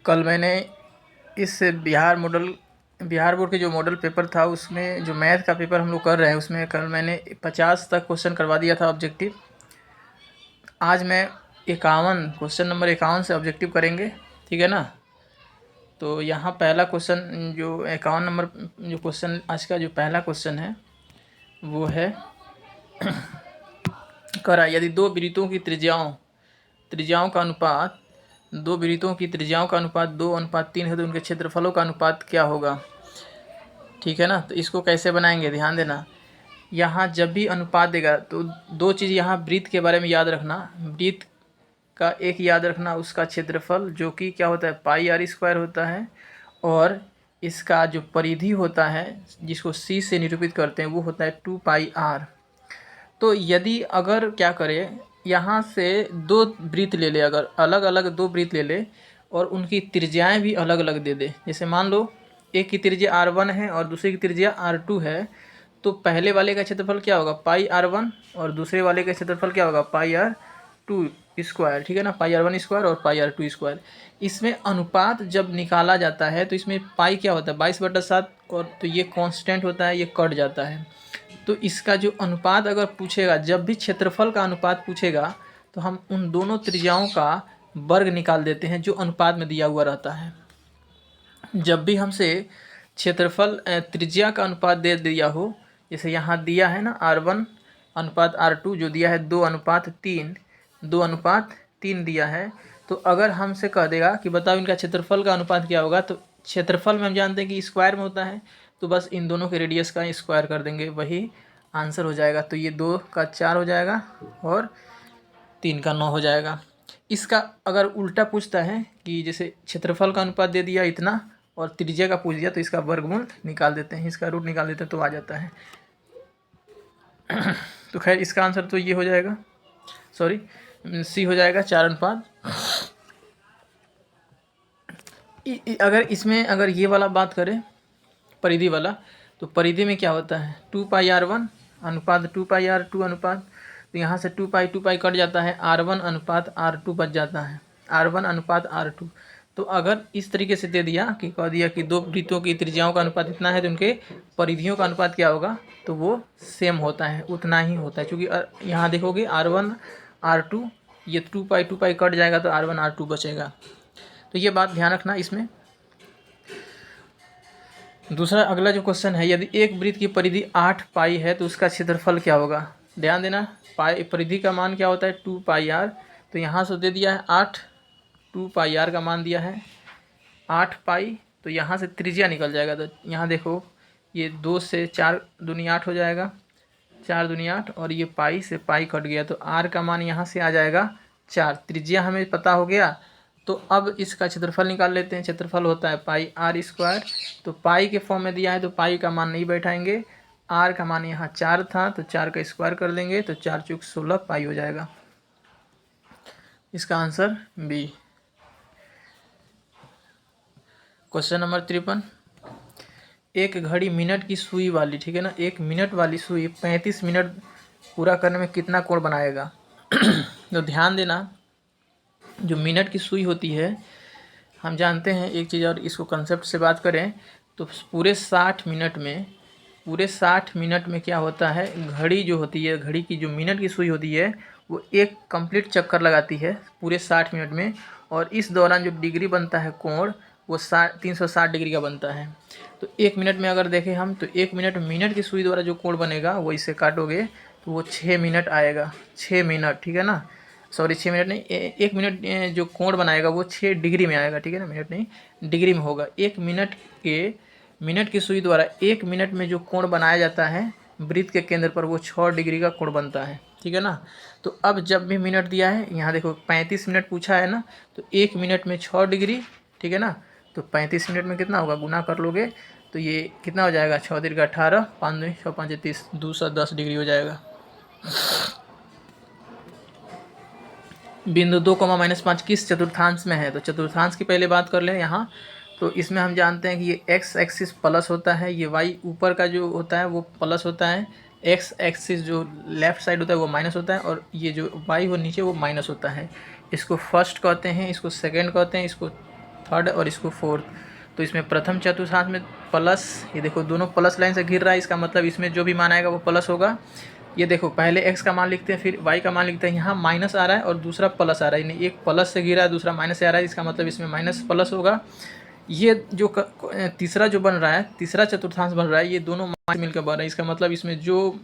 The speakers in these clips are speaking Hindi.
कल मैंने इस बिहार बोर्ड के जो मॉडल पेपर था उसमें जो मैथ का पेपर हम लोग कर रहे हैं उसमें कल मैंने 50 तक क्वेश्चन करवा दिया था ऑब्जेक्टिव। आज मैं 51 क्वेश्चन नंबर 51 से ऑब्जेक्टिव करेंगे, ठीक है ना। तो यहाँ पहला क्वेश्चन जो 51 नंबर जो क्वेश्चन आज का जो पहला क्वेश्चन है वो है करा यदि दो वृत्तों की त्रिज्याओं का अनुपात 2:3 है तो उनके क्षेत्रफलों का अनुपात क्या होगा, ठीक है ना। तो इसको कैसे बनाएंगे ध्यान देना। यहाँ जब भी अनुपात देगा तो दो चीज़ यहाँ वृत्त के बारे में याद रखना। वृत्त का एक याद रखना उसका क्षेत्रफल जो कि क्या होता है πr² होता है, और इसका जो परिधि होता है जिसको c से निरूपित करते हैं वो होता है 2πr। तो यदि अगर क्या करें यहाँ से दो वृत्त ले ले, अगर अलग अलग दो वृत्त ले ले और उनकी त्रिज्याएं भी अलग अलग दे दे। जैसे मान लो एक की त्रिज्या r1 है और दूसरे की त्रिज्या r2 है, तो पहले वाले का क्षेत्रफल क्या होगा πr1 और दूसरे वाले का क्षेत्रफल क्या होगा πr2², ठीक है ना, πr1² और πr2²। इसमें अनुपात जब निकाला जाता है तो इसमें पाई क्या होता है 22/7, और तो ये कांस्टेंट होता है, ये कट जाता है। तो इसका जो अनुपात अगर पूछेगा, जब भी क्षेत्रफल का अनुपात पूछेगा तो हम उन दोनों त्रिज्याओं का वर्ग निकाल देते हैं जो अनुपात में दिया हुआ रहता है। जब भी हमसे क्षेत्रफल त्रिज्या का अनुपात दे दिया हो, जैसे यहाँ दिया है ना r1:r2 जो दिया है 2:3 दिया है, तो अगर हमसे कह देगा कि बताओ इनका क्षेत्रफल का अनुपात क्या होगा, तो क्षेत्रफल में हम जानते हैं कि स्क्वायर में होता है, तो बस इन दोनों के रेडियस का स्क्वायर कर देंगे, वही आंसर हो जाएगा। तो ये 2 का 4 हो जाएगा और 3 का 9 हो जाएगा। इसका अगर उल्टा पूछता है कि जैसे क्षेत्रफल का अनुपात दे दिया इतना और त्रिज्या का पूछ दिया, तो इसका वर्गमूल निकाल देते हैं, इसका रूट निकाल देते हैं तो आ जाता है। तो खैर इसका आंसर तो ये हो जाएगा, सॉरी सी हो जाएगा 4:5। अगर इसमें अगर ये वाला बात करें परिधि वाला, तो परिधि में क्या होता है 2πr1 अनुपात 2πr2 अनुपात, तो यहाँ से 2π कट जाता है, r1:r2 बच जाता है, r1:r2। तो अगर इस तरीके से दे दिया कि कह दिया कि दो वृत्तों की त्रिज्याओं का अनुपात इतना है तो उनके परिधियों का अनुपात क्या होगा, तो वो सेम होता है, उतना ही होता है। क्योंकि यहाँ देखोगे r1:r2 ये 2π कट जाएगा तो r1:r2 बचेगा। तो ये बात ध्यान रखना इसमें। दूसरा अगला जो क्वेश्चन है, यदि एक वृत्त की परिधि 8π है तो उसका क्षेत्रफल क्या होगा। ध्यान देना, पाई परिधि का मान क्या होता है 2πr, तो यहाँ से दे दिया है 8, 2πr का मान दिया है 8π, तो यहाँ से त्रिज्या निकल जाएगा। तो यहाँ देखो ये 2 से 4 दूनी 8 हो जाएगा, 4 दूनी 8, और ये पाई से पाई कट गया, तो r का मान यहाँ से आ जाएगा 4। त्रिज्या हमें पता हो गया, तो अब इसका क्षेत्रफल निकाल लेते हैं। क्षेत्रफल होता है πr², तो पाई के फॉर्म में दिया है तो पाई का मान नहीं बैठाएंगे, r का मान यहाँ 4 था तो 4 का स्क्वायर कर देंगे, तो 4 × 16 पाई हो जाएगा। इसका आंसर बी। क्वेश्चन नंबर 53, एक घड़ी मिनट की सुई वाली, ठीक है ना, 1 मिनट वाली सुई 35 मिनट पूरा करने में कितना कोण बनाएगा। तो ध्यान देना, जो मिनट की सुई होती है हम जानते हैं एक चीज़, और इसको कंसेप्ट से बात करें तो पूरे 60 मिनट में क्या होता है, घड़ी जो होती है, घड़ी की जो मिनट की सुई होती है वो एक कंप्लीट चक्कर लगाती है पूरे 60 मिनट में, और इस दौरान जो डिग्री बनता है कोण वो 360 डिग्री का बनता है। तो 1 मिनट में अगर देखें हम, तो 1 मिनट मिनट की सुई द्वारा जो कोण बनेगा वो इसे काटोगे तो वो 6 मिनट आएगा, 6 मिनट, ठीक है ना, सॉरी 6 मिनट नहीं, 1 मिनट जो कोण बनाएगा वो 6 डिग्री में आएगा, ठीक है ना, मिनट नहीं डिग्री में होगा। 1 मिनट की सुई द्वारा 1 मिनट में जो कोण बनाया जाता है वृत्त के केंद्र पर वो 6 डिग्री का कोण बनता है, ठीक है ना। तो अब जब भी मिनट दिया है, यहाँ देखो 35 मिनट पूछा है ना, तो 1 मिनट में 6 डिग्री, ठीक है ना, तो 35 मिनट में कितना होगा, गुना कर लोगे तो ये कितना हो जाएगा, 6 × 18, 5 × 6 = 5 = 30, 210 डिग्री हो जाएगा। बिंदु 2, -5 किस चतुर्थांश में है। तो चतुर्थांश की पहले बात कर लें यहाँ। तो इसमें हम जानते हैं कि ये x एक्सिस प्लस होता है, ये y ऊपर का जो होता है वो प्लस होता है, x एक्सिस जो लेफ्ट साइड होता है वो माइनस होता है, और ये जो y हो नीचे वो माइनस होता है। इसको फर्स्ट कहते हैं, इसको सेकंड कहते हैं, इसको थर्ड और इसको फोर्थ। तो इसमें प्रथम चतुर्थांश में प्लस, ये देखो दोनों प्लस लाइन से घिर रहा है, इसका मतलब इसमें जो भी मान आएगा वो प्लस होगा। ये देखो पहले x का मान लिखते हैं फिर y का मान लिखते हैं, यहाँ माइनस आ रहा है और दूसरा प्लस आ रहा है, यानी एक प्लस से घिरा है दूसरा माइनस से आ रहा है, इसका मतलब इसमें माइनस प्लस होगा। ये जो तीसरा जो बन रहा है, तीसरा चतुर्थांश बन रहा है, ये दोनों माइनस मिलकर बन रहा है, इसका मतलब इसमें जो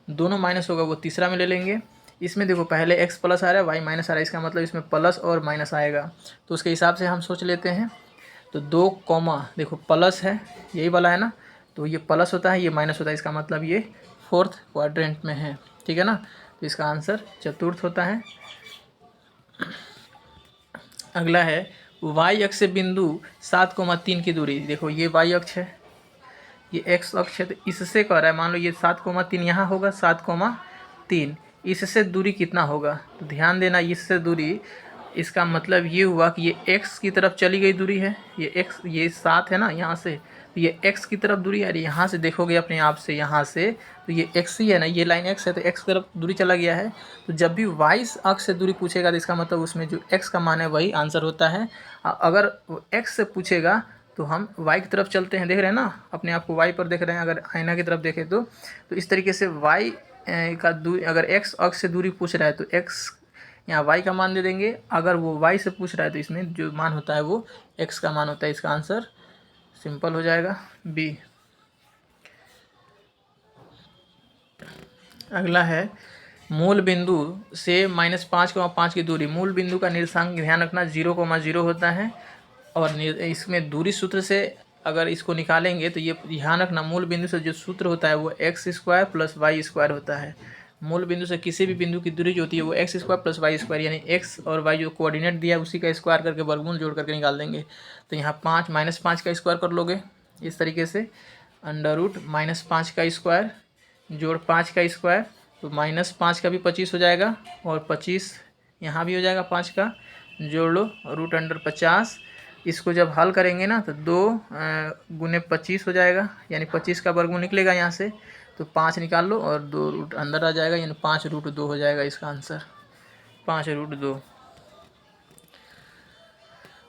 दोनों माइनस होगा वो तीसरा में ले लेंगे। इसमें देखो पहले x प्लस आ रहा है y माइनस आ रहा है, इसका मतलब इसमें प्लस और माइनस आएगा, तो उसके हिसाब से हम सोच लेते हैं। तो 2 कॉमा देखो प्लस है, यही वाला है ना, तो ये प्लस होता है ये माइनस होता है, इसका मतलब ये फोर्थ क्वाड्रेंट में है, ठीक है ना। तो इसका आंसर चतुर्थ होता है। अगला है y अक्ष से बिंदु 7,3 की दूरी, देखो ये y अक्ष है, ये x अक्ष है, तो इससे कह रहा है मान लो ये 7,3 यहाँ होगा, 7,3 इससे दूरी कितना होगा। तो ध्यान देना इससे दूरी, इसका मतलब ये हुआ कि ये x की तरफ चली गई दूरी है, ये x ये 7 है ना यहाँ से, तो ये x की तरफ दूरी है, यहाँ से देखोगे अपने आप से यहाँ से, तो ये x ही है ना, ये लाइन x है, तो x की तरफ दूरी चला गया है। तो जब भी y अक्ष से दूरी पूछेगा तो इसका मतलब उसमें जो x का मान है वही आंसर होता है। अगर x से पूछेगा तो हम y की तरफ चलते हैं, देख रहे हैं ना अपने आप को y पर देख रहे हैं, अगर आईना की तरफ देखें तो इस तरीके से y का दूरी, अगर x अक्ष से दूरी पूछ रहा है तो x यहाँ y का मान दे देंगे, अगर वो y से पूछ रहा है तो इसमें जो मान होता है वो x का मान होता है, इसका आंसर सिंपल हो जाएगा B। अगला है मूल बिंदु से -5,5 की दूरी, मूल बिंदु का निर्देशांक ध्यान रखना 0,0 होता है, और इसमें दूरी सूत्र से अगर इसको निकालेंगे तो ये ध्यान रखना मूल बिंदु से जो सूत्र होता है वो x² प्लस y² होता है। मूल बिंदु से किसी भी बिंदु की दूरी जो होती है वो x² प्लस y², यानी x और y जो कोऑर्डिनेट दिया है उसी का स्क्वायर करके वर्गमूल जोड़ करके निकाल देंगे। तो यहाँ 5 -5 का स्क्वायर कर लोगे इस तरीके से, अंडर रूट -5 का स्क्वायर जोड़ 5 का स्क्वायर, तो -5 का भी 25 हो जाएगा, और 25 यहाँ भी हो जाएगा 5 का, जोड़ लो √50। इसको जब हल करेंगे ना तो 2 गुने 25 हो जाएगा, यानी 25 का वर्गमूल निकलेगा यहाँ से, तो 5 निकाल लो और 2 रूट अंदर आ जाएगा, यानी 5√2 हो जाएगा इसका आंसर, 5√2।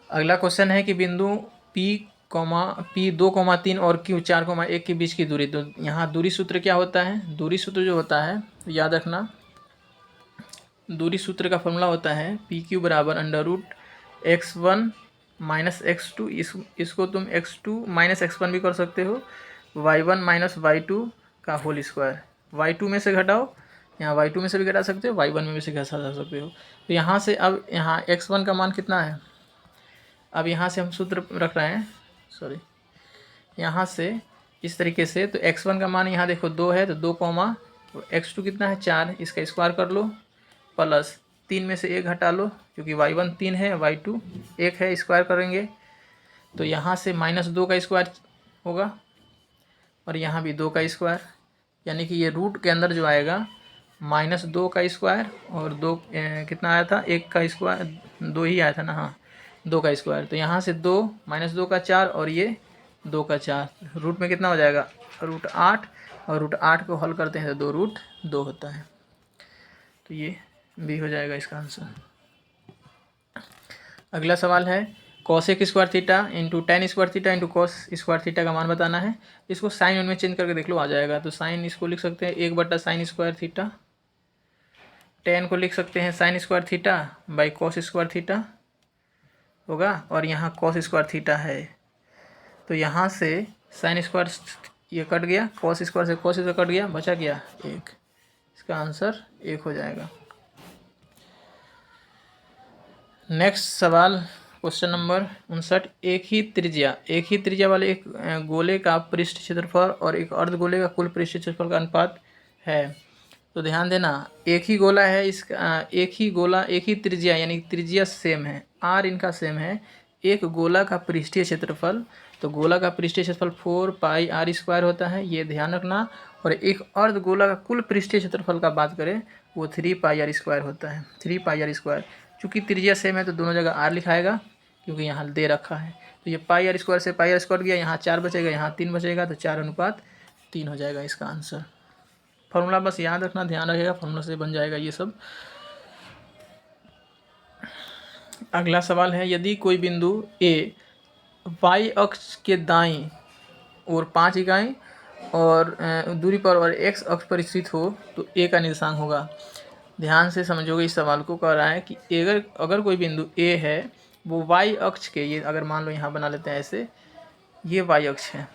अगला क्वेश्चन है कि बिंदु P2,3 और Q4,1 के बीच की दूरी, तो यहाँ दूरी सूत्र क्या होता है, दूरी सूत्र जो होता है तो याद रखना, दूरी सूत्र का फॉर्मूला होता है PQ बराबर √x1 माइनस x2, इसको तुम x2 माइनस x1 भी कर सकते हो, y1 माइनस y2 का होल स्क्वायर, y2 में से घटाओ, यहाँ y2 में से भी घटा सकते हो, y1 में भी से घटा सकते हो। तो यहाँ से अब यहाँ x1 का मान कितना है, अब यहाँ से हम सूत्र रख रहे हैं, सॉरी यहाँ से इस तरीके से, तो x1 का मान यहाँ देखो 2 है, तो 2 कॉमा, तो x2 कितना है 4, इसका स्क्वायर कर लो, प्लस 3 में से 1 हटा लो, क्योंकि y1 3 है y2 1 है, स्क्वायर करेंगे तो यहाँ से -2 का स्क्वायर होगा, और यहाँ भी 2 का स्क्वायर, यानी कि ये रूट के अंदर जो आएगा -2 का स्क्वायर, और 2 कितना आया था 1 का स्क्वायर, 2 ही आया था ना, हाँ 2 का स्क्वायर, तो यहाँ से 2 -2 का 4, और ये 2 का 4, रूट में कितना हो जाएगा √8, और √8 को हल करते हैं तो 2√2 होता है, तो ये B हो जाएगा इसका आंसर। अगला सवाल है cosec square theta into tan square theta into cos square theta का मान बताना है। इसको साइन में चेंज करके देख लो, आ जाएगा। तो साइन इसको लिख सकते हैं 1/sin स्क्वायर थीटा, tan को लिख सकते हैं sin square theta by cos square theta होगा, और यहाँ cos स्क्वायर थीटा है, तो यहाँ से sin स्क्वायर ये कट गया, cos स्क्वायर से cos स्क्वायर कट गया, बचा गया 1, इसका आंसर 1 हो जाएगा। नेक्स्ट सवाल क्वेश्चन नंबर 59, एक ही त्रिज्या वाले एक गोले का पृष्ठ क्षेत्रफल और एक अर्धगोले का कुल पृष्ठ क्षेत्रफल का अनुपात है। तो ध्यान देना, एक ही गोला है, इसका एक ही गोला एक ही त्रिज्या, यानी त्रिज्या सेम है, आर इनका सेम है, एक गोला का पृष्ठीय क्षेत्रफल, तो गोला का पृष्ठीय क्षेत्रफल 4πr² होता है, ये ध्यान रखना। और एक अर्धगोला का कुल पृष्ठीय क्षेत्रफल का बात करें वो 3πr² होता है, 3πr²। चूँकि त्रिज्या सेम है तो दोनों जगह आर लिखाएगा, क्योंकि यहाँ दे रखा है। तो ये πr² से πr² गया, यहाँ 4 बचेगा, यहाँ 3 बचेगा, तो 4:3 हो जाएगा इसका आंसर। फॉर्मूला बस याद रखना, ध्यान रखिएगा, फॉर्मूला से बन जाएगा ये सब। अगला सवाल है, यदि कोई बिंदु ए y अक्ष के दाईं और 5 इकाई और दूरी पर और x अक्ष पर स्थित हो तो a का निर्देशांक होगा। ध्यान से समझोगे इस सवाल को। कह रहा है कि अगर कोई बिंदु a है वो y अक्ष के, ये अगर मान लो यहाँ बना लेते हैं ऐसे, ये y अक्ष है,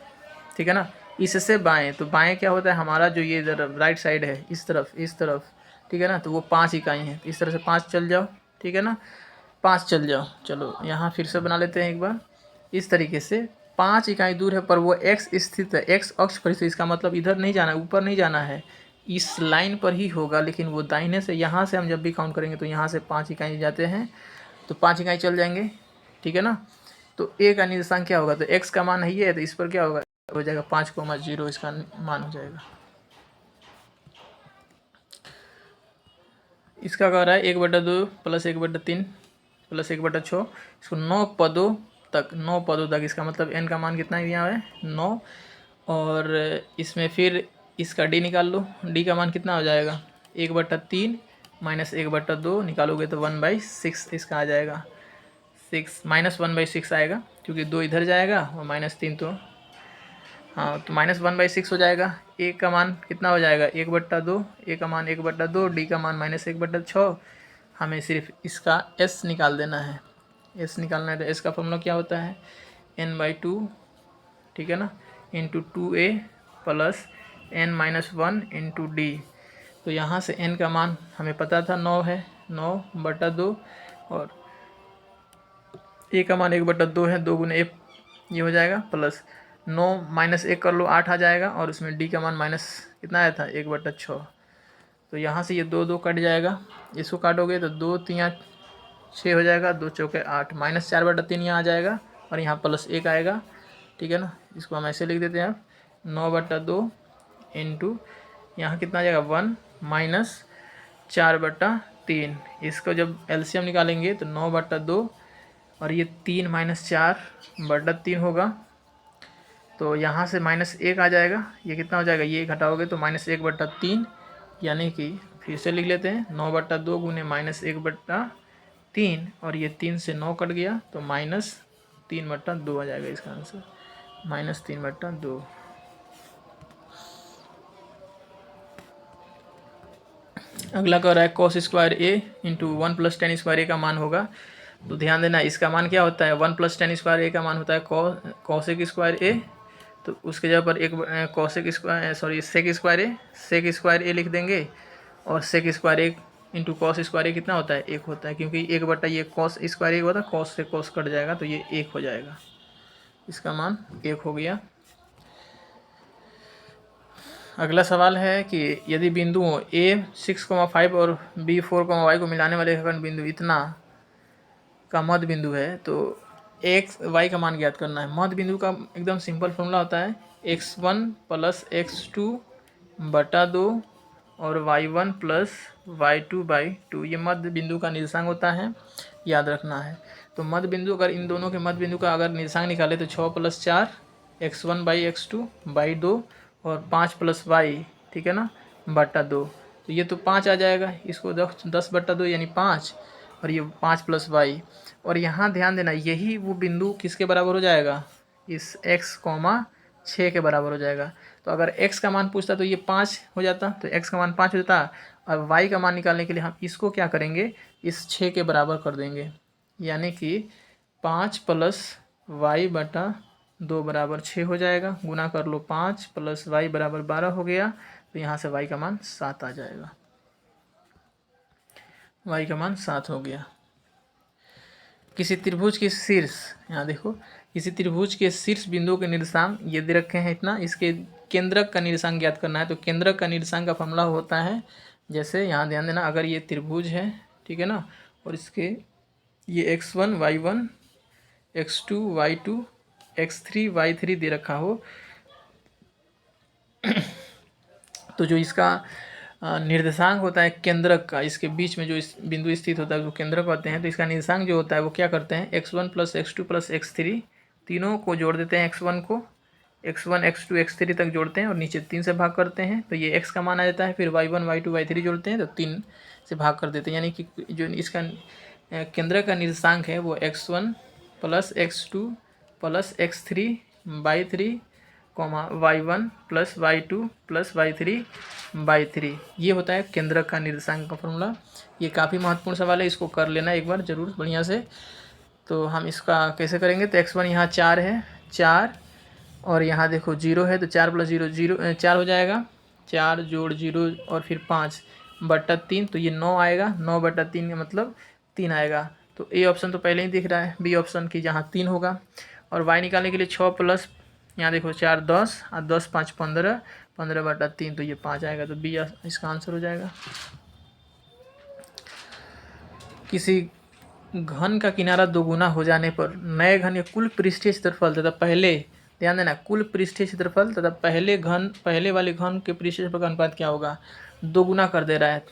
ठीक है ना। इससे बाएं, तो बाएं क्या होता है हमारा, जो ये राइट साइड है इस तरफ, ठीक है ना, तो वो 5 इकाई है। इस तरह से 5 चल जाओ, ठीक है ना, 5 चल जाओ। चलो यहाँ फिर से बना लेते हैं एक बार। इस तरीके से 5 इकाई दूर है पर वो x स्थित है, x अक्ष पर स्थित। इसका मतलब इधर नहीं जाना है, ऊपर नहीं जाना है, इस लाइन पर ही होगा। लेकिन वो दाहिने से, यहाँ से हम जब भी काउंट करेंगे तो यहाँ से 5 इकाई जाते हैं, तो 5 इकाई चल जाएंगे, ठीक है ना। तो a का निर्देशांक क्या होगा, तो x का मान है ये, तो इस पर क्या होगा, हो जाएगा 5,0 इसका मान हो जाएगा। इसका कह रहा है 1/2 प्लस 1/3 प्लस 1/6, इसको 9 पदों तक, इसका मतलब n का मान कितना दिया है 9। और इसमें फिर इसका d निकाल लो, d का मान कितना हो जाएगा 1/3 माइनस 1/2 निकालोगे तो 1/6 इसका आ जाएगा। 6 माइनस 1/6 आएगा क्योंकि 2 इधर जाएगा और -3 तो हाँ, तो -1/6 हो जाएगा। a का मान कितना हो जाएगा 1/2, a का मान 1/2, d का मान -1/6। हमें सिर्फ इसका s निकाल देना है। s निकालना है तो s का फॉर्मूला क्या होता है n/2, ठीक है ना, into 2a plus n-1 into d। तो यहाँ से n का मान हमें पता था 9 है, 9/2, और a का मान 1/2 है, 2 गुने a ये हो जाएगा, प्लस 9 माइनस 1 कर लो 8 आ जाएगा, और इसमें d का मान माइनस कितना आया था 1/6। तो यहाँ से ये 2 कट जाएगा, इसको काटोगे तो 2 3 6 हो जाएगा, 2 चौके 8, माइनस 4/3 यहाँ आ जाएगा और यहाँ प्लस 1 आएगा, ठीक है ना। इसको हम ऐसे लिख देते हैं, 9/2 इंटू यहाँ कितना आ जाएगा 1 माइनस 4/3। इसको जब एलसीएम निकालेंगे तो 9/2 और ये 3 माइनस 4/3 होगा, तो यहाँ से -1 आ जाएगा। ये कितना हो जाएगा, ये घटाओगे तो -1/3, यानी कि फिर से लिख लेते हैं 9/2 गुने -1/3, और ये 3 से 9 कट गया तो -3/2 आ जाएगा इसका आंसर, -3/2। अगला कह रहा है cos square a into 1 + tan square a का मान होगा। तो ध्यान देना, इसका मान क्या होता है 1 + tan स्क्वायर a का मान होता है cosec स्क्वायर a। तो उसके जगह पर एक सेक स्क्वायर ए लिख देंगे, और सेक स्क्वायर ए इंटू कॉस स्क्वायर ए कितना होता है 1 होता है, क्योंकि 1 ये कॉस स्क्वायर ए होता है, कॉस से कॉस कट जाएगा तो ये 1 हो जाएगा, इसका मान 1 हो गया। अगला सवाल है कि यदि बिंदुओं a 6,5 और b 4,y को मिलाने वाले रेखाखंड बिंदु इतना का मध्य बिंदु है, तो x y का मान ज्ञात करना है। मध्य बिंदु का एकदम सिंपल फॉर्मूला होता है x1 + x2 बटा 2 और y1 + y2/2। ये मध्य बिंदु का निर्देशांक होता है, याद रखना है। तो मध्य बिंदु, अगर इन दोनों के मध्य बिंदु का अगर निर्देशांक निकाले तो 6 + 4 x1/x2/2 और 5 + y, ठीक है ना, बटा 2। तो ये तो 5 आ जाएगा, इसको 10/2 यानी 5, और ये 5 + y। और यहाँ ध्यान देना, यही वो बिंदु किसके बराबर हो जाएगा, इस x, 6 के बराबर हो जाएगा। तो अगर x का मान पूछता तो ये 5 हो जाता, तो x का मान 5 हो जाता, और y का मान निकालने के लिए हम इसको क्या करेंगे, इस 6 के बराबर कर देंगे, यानी कि 5 + y/2 बराबर 6 हो जाएगा। गुना कर लो, 5 + y बराबर 12 हो गया, तो यहाँ से y का मान 7 आ जाएगा, y का मान 7 हो गया। किसी त्रिभुज के शीर्ष, यहाँ देखो, किसी त्रिभुज के शीर्ष बिंदु के निर्देशांक ये दे रखे हैं इतना, इसके केंद्रक का निर्देशांक ज्ञात करना है। तो केंद्रक का निर्देशांक का फॉर्मूला होता है, जैसे यहाँ ध्यान देना, अगर ये त्रिभुज है, ठीक है ना, और इसके ये x1 y1 x2 y2 x3 y3 दे रखा हो, तो जो इसका निर्देशांक होता है केंद्रक का, इसके बीच में जो इस बिंदु स्थित होता है उसको केंद्रक कहते हैं। तो इसका निर्देशांक जो होता है वो क्या करते हैं, x1 + x2 + x3, तीनों को जोड़ देते हैं, x1 को x1 x2 x3 तक जोड़ते हैं और नीचे 3 से भाग करते हैं, तो ये x का मान आ जाता है। फिर y1 y2 y3 जोड़ते हैं तो 3 से भाग कर देते हैं, यानी कि जो इसका केंद्रक का निर्देशांक है वो x1 + x2 plus x3/3 y1 plus y2 plus y3/3। ये होता है केंद्रक का निर्देशांक का फॉर्मूला। ये काफ़ी महत्वपूर्ण सवाल है, इसको कर लेना एक बार ज़रूर बढ़िया से। तो हम इसका कैसे करेंगे, तो x1 यहाँ 4 है, 4 और यहाँ देखो 0 है, तो 4 + 0 0 4 हो जाएगा, 4 + 0 और फिर 5/3, तो ये 9 आएगा, 9/3 का मतलब 3 आएगा। तो ए ऑप्शन तो पहले ही दिख रहा है, बी ऑप्शन की जहाँ 3 होगा। और y निकालने के लिए 6 प्लस यहाँ देखो 4 10 और 10 5 15, 15/3, तो ये 5 आएगा, तो बी इसका आंसर हो जाएगा। किसी घन का किनारा दोगुना हो जाने पर नए घन के कुल पृष्ठीय क्षेत्रफल तथा पहले, ध्यान देना, कुल पृष्ठीय क्षेत्रफल तथा पहले वाले घन के पृष्ठीय क्षेत्रफल का अनुपात क्या होगा, दोगुना कर दे रहा है।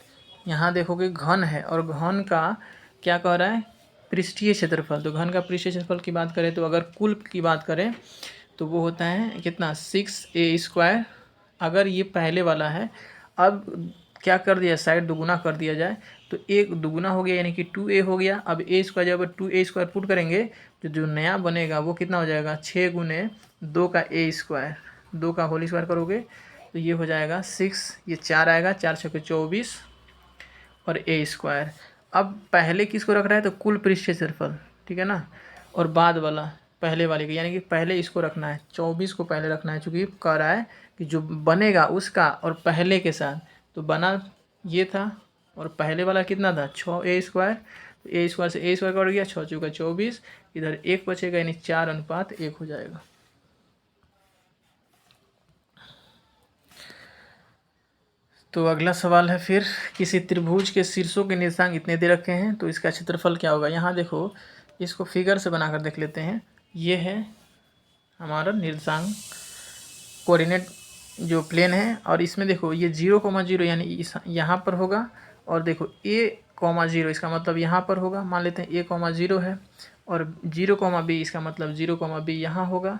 यहाँ देखोगे घन है और घन का क्या कह रहा है, पृष्ठीय क्षेत्रफल। तो घन का पृष्ठीय क्षेत्रफल की बात करें तो अगर कुल की बात करें तो वो होता है कितना, 6a²। अगर ये पहले वाला है, अब क्या कर दिया, साइड दुगुना कर दिया जाए तो एक दुगुना हो गया यानी कि 2a हो गया। अब a² जब 2a² पुट करेंगे तो जो नया बनेगा वो कितना हो जाएगा, 6 × 2 का a², 2 का होल स्क्वायर करोगे तो ये हो जाएगा 6, ये 4 आएगा, 4 × 6 = 24 और a²। अब पहले किसको रख रहा है, तो कुल पृष्ठीय क्षेत्रफल, ठीक है ना, और बाद वाला पहले वाले का, यानी कि पहले इसको रखना है, 24 को पहले रखना है, चूँकि कह रहा है कि जो बनेगा उसका और पहले के साथ। तो बना ये था और पहले वाला कितना था, 6a², a² से a² कट गया, 6 × 24, इधर 1 बचेगा यानी 4:1 हो जाएगा। तो अगला सवाल है फिर, किसी त्रिभुज के शीर्षों के निर्देशांक इतने दे रखे हैं तो इसका क्षेत्रफल क्या होगा। यहाँ देखो, इसको फिगर से बनाकर देख लेते हैं। ये है हमारा निर्देशांक कोऑर्डिनेट जो प्लेन है, और इसमें देखो ये 0,0 यानी इस यहाँ पर होगा, और देखो a,0 इसका मतलब यहाँ पर होगा। मान लेते हैं a,0 है और 0,b इसका मतलब 0,b यहाँ होगा।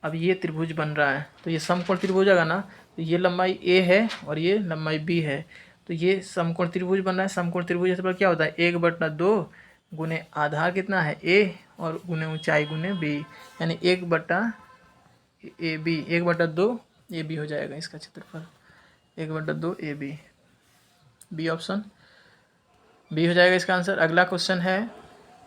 अब ये त्रिभुज बन रहा है तो ये समकोण त्रिभुज होगा ना, तो ये लंबाई a है और ये लंबाई b है, तो ये समकोण त्रिभुज बन रहा है। समकोण त्रिभुज पर क्या होता है, 1/2 गुने आधार कितना है a और गुने ऊंचाई गुने b, यानी 1/2 AB हो जाएगा इसका क्षेत्रफल, 1/2 AB, बी ऑप्शन बी हो जाएगा इसका आंसर। अगला क्वेश्चन है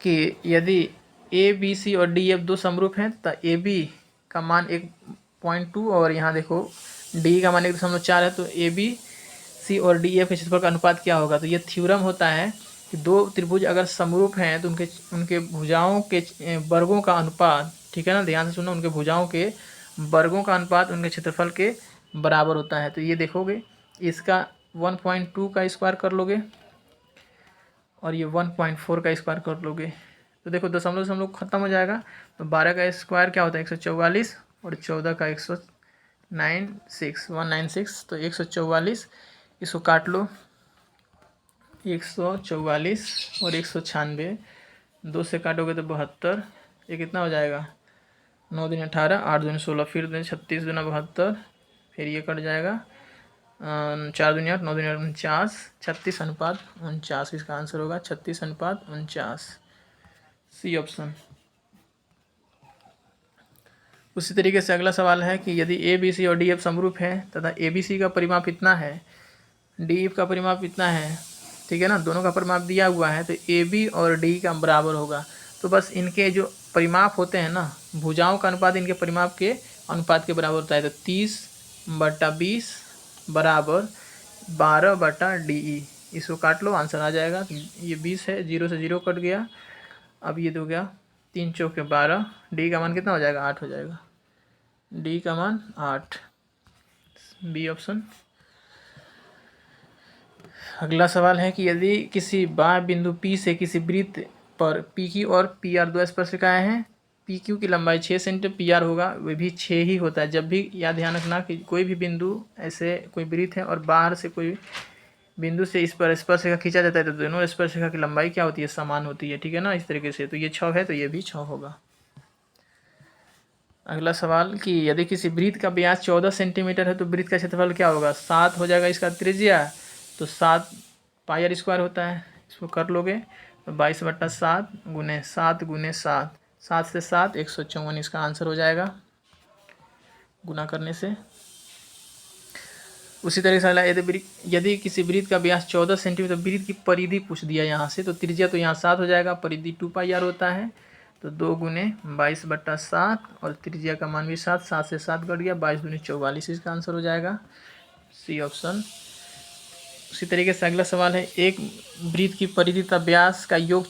कि यदि ABC और DF दो समरूप हैं तो AB का मान 1.2 और यहाँ देखो D का मान 1.4 है, तो ABC और DF के क्षेत्रफल का अनुपात क्या होगा। तो ये थ्योरम होता है कि दो त्रिभुज अगर समरूप हैं तो उनके भुजाओं के वर्गों का अनुपात, ठीक है ना, ध्यान से सुनो, उनके भुजाओं के वर्गों का अनुपात उनके क्षेत्रफल के बराबर होता है। तो ये देखोगे, इसका 1.2 का स्क्वायर कर लोगे और ये 1.4 का स्क्वायर कर लोगे, तो देखो दशमलव खत्म हो जाएगा। तो 12 का स्क्वायर क्या होता है, 144, और 14 का 196, तो 144, इसको काट लो, 144 और 196, 2 से काटोगे तो 72, ये कितना हो जाएगा, 9 दूनी 18, 8 दूनी 16, फिर 36 दूना 72, फिर ये कट जाएगा, 4 दूनी 8, 9 दूनी 49, 36:49 इसका आंसर होगा, 36:49, सी ऑप्शन। उसी तरीके से अगला सवाल है कि यदि ABC और DF समरूप है तथा ABC का परिमाप इतना है, DF का परिमाप इतना है, ठीक है ना, दोनों का परिमाप दिया हुआ है, तो AB और D का बराबर होगा। तो बस इनके जो परिमाप होते हैं ना, भुजाओं का अनुपात इनके परिमाप के अनुपात के बराबर होता है। तो 30/20 बराबर 12/DE, इसको काट लो, आंसर आ जाएगा। ये 20 है, 0 से 0 कट गया, अब ये हो गया 3 चौके 12, D का मान कितना हो जाएगा, 8 हो जाएगा, D का मान 8, बी ऑप्शन। अगला सवाल है कि यदि किसी बाह्य बिंदु P से किसी वृत्त पर PQ और PR दो स्पर्शिकाएं हैं, PQ की लंबाई 6 सेंटीमीटर, PR होगा वह भी 6 ही होता है। जब भी याद ध्यान रखना कि कोई भी बिंदु ऐसे कोई वृत्त है और बाहर से कोई बिंदु से इस पर स्पर्शिका खींचा जाता है तो दोनों स्पर्शिका की लंबाई क्या होती है, समान होती है, ठीक है ना, इस तरीके से। तो ये 6 है तो ये भी 6 होगा। अगला सवाल कि यदि किसी वृत्त का व्यास 14 सेंटीमीटर है तो वृत्त का क्षेत्रफल क्या होगा, 7 हो जाएगा इसका त्रिज्या, तो 7 πr² होता है, इसको कर लोगे तो 22/7 गुने 7 गुने 7, 7 से 7 154 इसका आंसर हो जाएगा गुना करने से। उसी तरह से अगला यदि किसी वृत्त का व्यास 14 सेंटीमीटर, वृत्त की परिधि पूछ दिया यहाँ से, तो त्रिज्या तो यहाँ 7 हो जाएगा, परिधि 2πr होता है, तो 2 गुने 22/7 और त्रिज्या का मान भी 7, 7 से 7 कट गया, 22 दूनी 44 इसका आंसर हो जाएगा सी ऑप्शन। उसी तरीके से अगला सवाल है, एक वृत्त की परिधि तथा व्यास का योग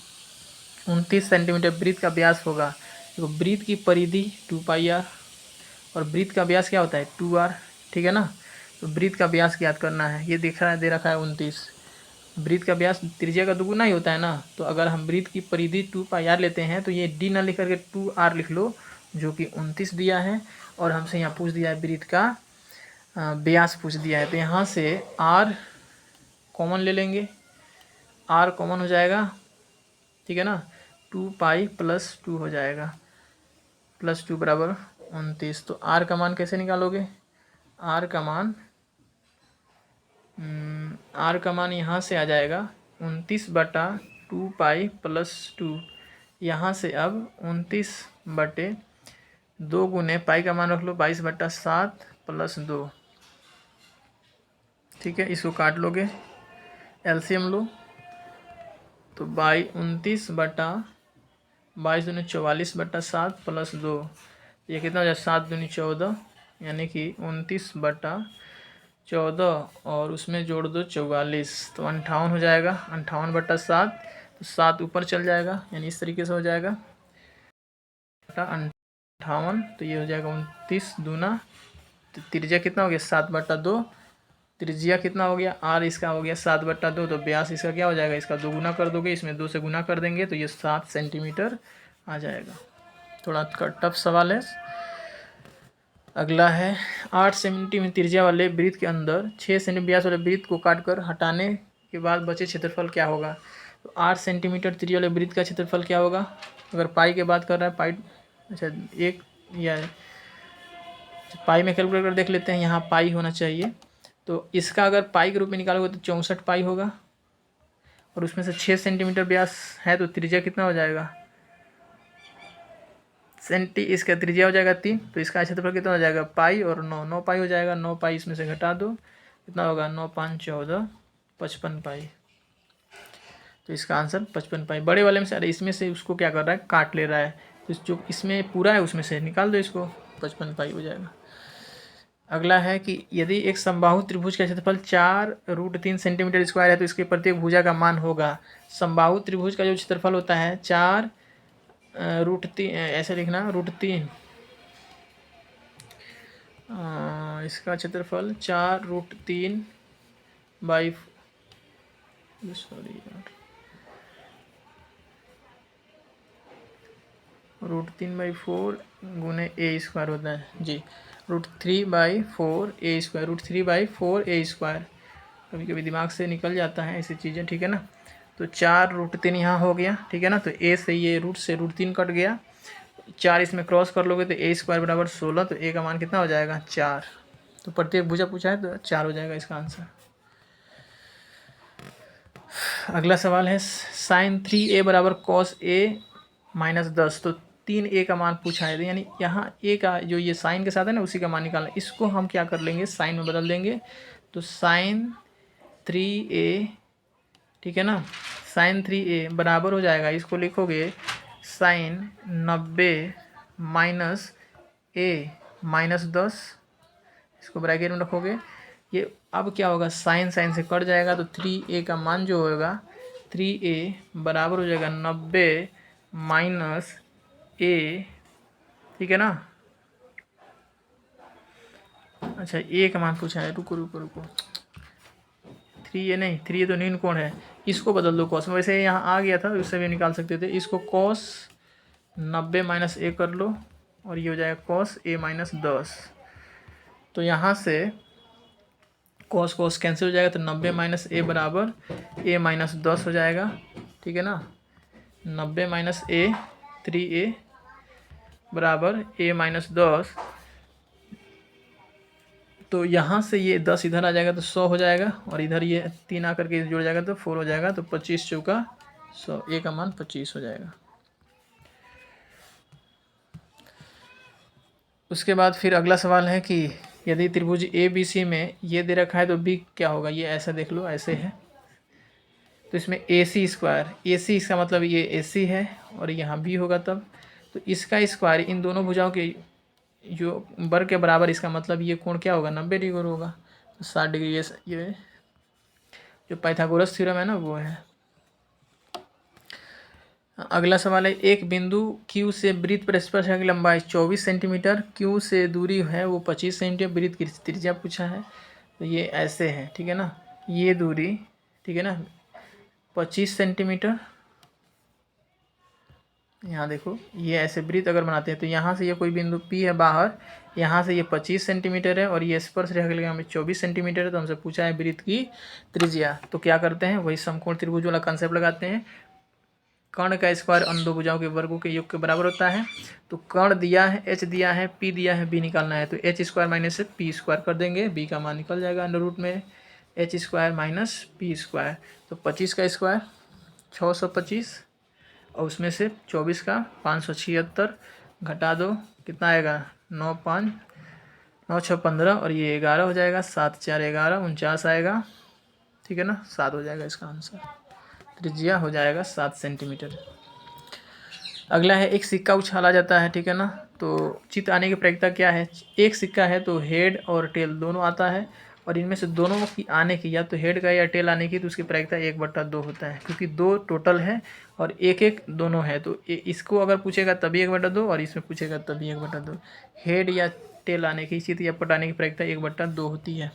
29 सेंटीमीटर वृत्त का व्यास होगा। तो वृत्त की परिधि 2πr और वृत्त का व्यास क्या होता है 2r, ठीक है ना। तो वृत्त का व्यास ज्ञात करना है, ये दे रखा है 29, वृत्त का व्यास त्रिज्या का दुगुना ही होता है ना, तो अगर हम वृत्त की परिधि 2πr लेते हैं तो ये d ना लिख करके 2r लिख लो, जो कि 29 दिया है, और हमसे यहाँ पूछ दिया है वृत्त का व्यास पूछ दिया है, तो यहाँ से r कॉमन ले लेंगे, r कॉमन हो जाएगा, ठीक है ना, 2π + 2 हो जाएगा, +2 बराबर 29। तो r का मान कैसे निकालोगे, r का मान यहाँ से आ जाएगा 29/2π + 2, यहाँ से अब 29/2 गुने पाई का मान रख लो 22/7 + 2, ठीक है, इसको काट लोगे, एलसीएम लो, तो 29/22 दूनी 44/7 + 2, ये कितना हो जाए 7 दूनी 14, यानी कि 29/14 और उसमें जोड़ दो 44, तो 58 हो जाएगा, 58/7, तो 7 ऊपर चल जाएगा, यानी इस तरीके से हो जाएगा 58, तो ये हो जाएगा 29 दूना, तो त्रिज्या कितना हो गया 7/2, त्रिज्या कितना हो गया r इसका हो गया 7/2, तो व्यास इसका क्या हो जाएगा, इसका 2 गुना कर दोगे, इसमें 2 से गुना कर देंगे तो ये 7 सेंटीमीटर आ जाएगा। थोड़ा टफ सवाल है। अगला है 8 सेंटीमीटर त्रिज्या वाले वृत्त के अंदर 6 सेंटीमीटर व्यास वाले वृत्त को काटकर हटाने के बाद बचे क्षेत्रफल क्या होगा। तो 8 सेंटीमीटर त्रिज्या वाले वृत्त का क्षेत्रफल क्या होगा, अगर पाई की बात कर रहा है, पाई अच्छा एक या पाई में कैलकुलेट कर देख लेते हैं, यहाँ पाई होना चाहिए, तो इसका अगर पाई के रूप में निकालोगे तो 64 पाई होगा, और उसमें से 6 सेंटीमीटर व्यास है तो त्रिज्या कितना हो जाएगा इसका त्रिज्या हो जाएगा 3, तो इसका क्षेत्रफल कितना हो जाएगा पाई और 9 पाई हो जाएगा, 9 पाई इसमें से घटा दो, कितना होगा 9 5 14 55 पाई, तो इसका आंसर 55 पाई। बड़े वाले में से अरे इसमें से उसको क्या कर रहा है काट ले रहा है, तो जो इसमें पूरा है उसमें से निकाल दो, इसको 55 पाई हो जाएगा। अगला है कि यदि एक समबाहु त्रिभुज का क्षेत्रफल 4√3 सेंटीमीटर स्क्वायर है तो इसके प्रत्येक भुजा का मान होगा। समबाहु त्रिभुज का जो क्षेत्रफल होता है 4√3, ऐसे लिखना √3, इसका क्षेत्रफल 4√3 बाई √3/4 गुने a² होता है जी, √3/4 a², √3/4 a², कभी कभी दिमाग से निकल जाता है ऐसी चीज़ें, ठीक है ना। तो 4√3 यहाँ हो गया, ठीक है ना, तो a से ये रूट से √3 कट गया, 4 इसमें क्रॉस कर लोगे तो a² बराबर 16, तो a का मान कितना हो जाएगा 4, तो प्रत्येक भुजा पूछा है तो 4 हो जाएगा इसका आंसर। अगला सवाल है sin 3a बराबर cos a - 10, तो 3a का मान पूछा है, यानी यहाँ a का जो ये साइन के साथ है ना उसी का मान निकालना, इसको हम क्या कर लेंगे साइन में बदल देंगे, तो sin 3a, ठीक है ना, sin 3a बराबर हो जाएगा, इसको लिखोगे sin 90 - a - 10, इसको ब्रैकेट में रखोगे, ये अब क्या होगा साइन से कट जाएगा, तो 3a का मान जो होगा 3a बराबर हो जाएगा 90 - a, ठीक है ना। अच्छा a का मान पूछा है, रुको 3a नहीं, 3a तो न्यून कोण है, इसको बदल दो कॉस में, वैसे यहाँ आ गया था उससे भी निकाल सकते थे, इसको cos 90 - a कर लो और ये हो जाएगा cos a - 10, तो यहाँ से cos कैंसिल हो जाएगा, तो 90 - a बराबर a - 10 हो जाएगा, ठीक है ना, 90 - a 3a बराबर a - 10, तो यहाँ से ये 10 इधर आ जाएगा तो 100 हो जाएगा, और इधर ये 3 आकर के जुड़ जाएगा तो 4 हो जाएगा, तो 25 चौका 100, a का मान 25 हो जाएगा। उसके बाद फिर अगला सवाल है कि यदि त्रिभुज ए बी सी में ये दे रखा है तो बी क्या होगा। ये ऐसा देख लो, ऐसे है तो इसमें ए सी स्क्वायर, ए सी इसका मतलब ये ए सी है और यहाँ बी होगा तब, तो इसका स्क्वायर इन दोनों भुजाओं के जो वर्ग के बराबर, इसका मतलब ये कोण क्या होगा 90 डिग्री होगा। तो 60 डिग्री ये जो पाइथागोरस थ्योरम है ना वो है। अगला सवाल है एक बिंदु Q से वृत्त पर स्पर्श की लंबाई 24 सेंटीमीटर, Q से दूरी है वो 25 सेंटीमीटर, वृत्त की त्रिज्या पूछा है। तो ये ऐसे है, ठीक है ना, ये दूरी, ठीक है ना 25 सेंटीमीटर। यहाँ देखो ये ऐसे वृत्त अगर बनाते हैं तो यहाँ से ये कोई बिंदु P है बाहर, यहाँ से ये 25 सेंटीमीटर है और ये स्पर्श रेखा के हमें 24 सेंटीमीटर है। तो हमसे पूछा है वृत्त की त्रिज्या। तो क्या करते हैं, वही समकोण त्रिभुज वाला कंसेप्ट लगाते हैं। कर्ण का स्क्वायर उन दो भुजाओं के वर्गों के योग के बराबर होता है। तो कर्ण दिया है, h दिया है, p दिया है, b निकालना है। तो H square minus P square कर देंगे, b का मान निकल जाएगा अंडर रूट में H square minus P square. तो 25 का स्क्वायर 625 और उसमें से 24 का 576 घटा दो, कितना आएगा 9 5 9 6 15 और ये 11 हो जाएगा, 7 4 11 49 आएगा, ठीक है ना, 7 हो जाएगा इसका आंसर। त्रिज्या हो जाएगा 7 सेंटीमीटर। अगला है एक सिक्का उछाला जाता है, ठीक है ना, तो चित्त आने की प्रायिकता क्या है। एक सिक्का है तो हेड और टेल दोनों आता है और इनमें से दोनों की आने की, या तो हेड का या टेल आने की, तो उसकी प्रायिकता 1/2 होता है क्योंकि 2 टोटल है और एक दोनों है। तो इसको अगर पूछेगा तभी 1/2 और इसमें पूछेगा तभी 1/2। हेड या टेल आने की, चित्त या पट आने की प्रायिकता 1/2 होती है।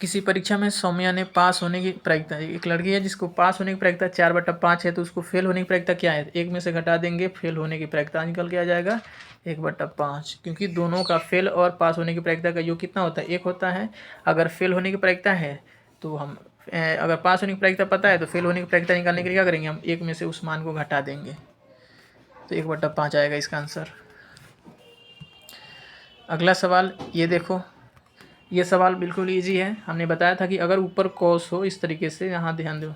किसी परीक्षा में सौम्या ने पास होने की प्रायिकता, एक लड़की है जिसको पास होने की प्रायिकता 4/5 है, तो उसको फेल होने की प्रायिकता क्या है, एक में से घटा देंगे, फेल होने की प्रायिकता निकल के आ जाएगा 1/5, क्योंकि दोनों का फेल और पास होने की प्रायिकता का योग कितना होता है 1 होता है। अगर फेल होने की प्रायिकता है तो हम अगर पास होने की प्रायिकता पता है तो फेल होने की प्रायिकता निकालने के लिए क्या करेंगे, हम एक में से उस मान को घटा देंगे, तो 1/5 आएगा इसका आंसर। अगला सवाल ये देखो, ये सवाल बिल्कुल इजी है। हमने बताया था कि अगर ऊपर कॉस हो इस तरीके से, यहाँ ध्यान दो,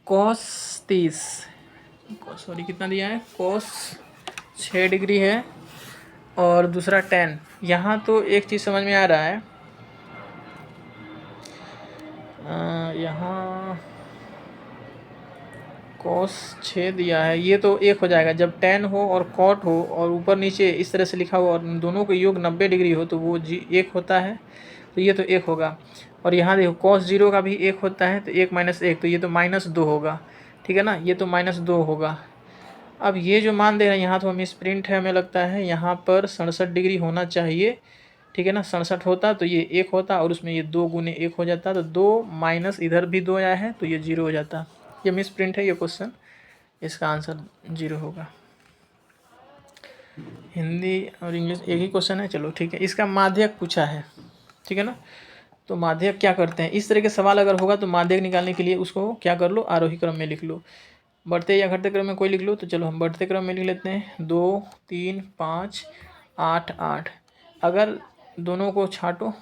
कॉस 30, सॉरी कितना दिया है, कॉस 6 डिग्री है और दूसरा 10। यहाँ तो एक चीज़ समझ में आ रहा है, यहाँ कॉस 6 दिया है, ये तो 1 हो जाएगा। जब 10 हो और कॉट हो और ऊपर नीचे इस तरह से लिखा हो और दोनों का योग 90 डिग्री हो तो वो 1 होता है, तो ये तो 1 होगा। और यहाँ देखो कॉस 0 का भी 1 होता है, तो 1 - 1 तो ये तो -2 होगा, ठीक है ना, ये तो -2 होगा। अब ये जो मान दे रहे हैं यहाँ तो हम मिस प्रिंट है, हमें लगता है यहाँ पर 67 डिग्री होना चाहिए, ठीक है ना, 67 होता तो ये 1 होता और उसमें ये 2 गुने 1 हो जाता, तो 2 माइनस इधर भी 2 आया है तो ये 0 हो जाता। ये मिस प्रिंट है ये क्वेश्चन, इसका आंसर 0 होगा। हिंदी और इंग्लिश एक ही क्वेश्चन है, चलो ठीक है। इसका माध्यक पूछा है, ठीक है ना, तो माध्यक क्या करते हैं, इस तरह के सवाल अगर होगा तो माध्यक निकालने के लिए उसको क्या कर लो, आरोही क्रम में लिख लो, बढ़ते या घटते क्रम में कोई लिख लो। तो चलो हम बढ़ते क्रम में लिख लेते हैं, 2 3 5 8 8। अगर दोनों को छाटो,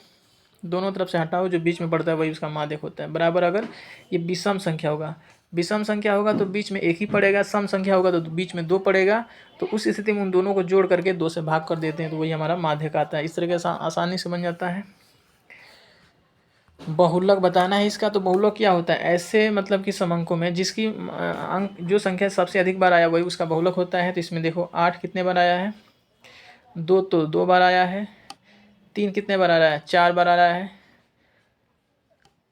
दोनों तरफ से हटाओ, जो बीच में बढ़ता है वही उसका माध्यक होता है। बराबर अगर ये विषम संख्या होगा, विषम संख्या होगा तो बीच में 1 ही पड़ेगा, सम संख्या होगा तो बीच में 2 पड़ेगा, तो उस स्थिति में उन दोनों को जोड़ करके 2 से भाग कर देते हैं तो वही हमारा माध्यक आता है। इस तरह से आसानी से बन जाता है। बहुलक बताना है इसका, तो बहुलक क्या होता है, ऐसे मतलब कि समअंकों में जिसकी अंक जो संख्या सबसे अधिक बार आया वही उसका बहुलक होता है। तो इसमें देखो 8 कितने बार आया है, 2 तो 2 बार आया है, 3 कितने बार आ रहा है, 4 बार आ रहा है,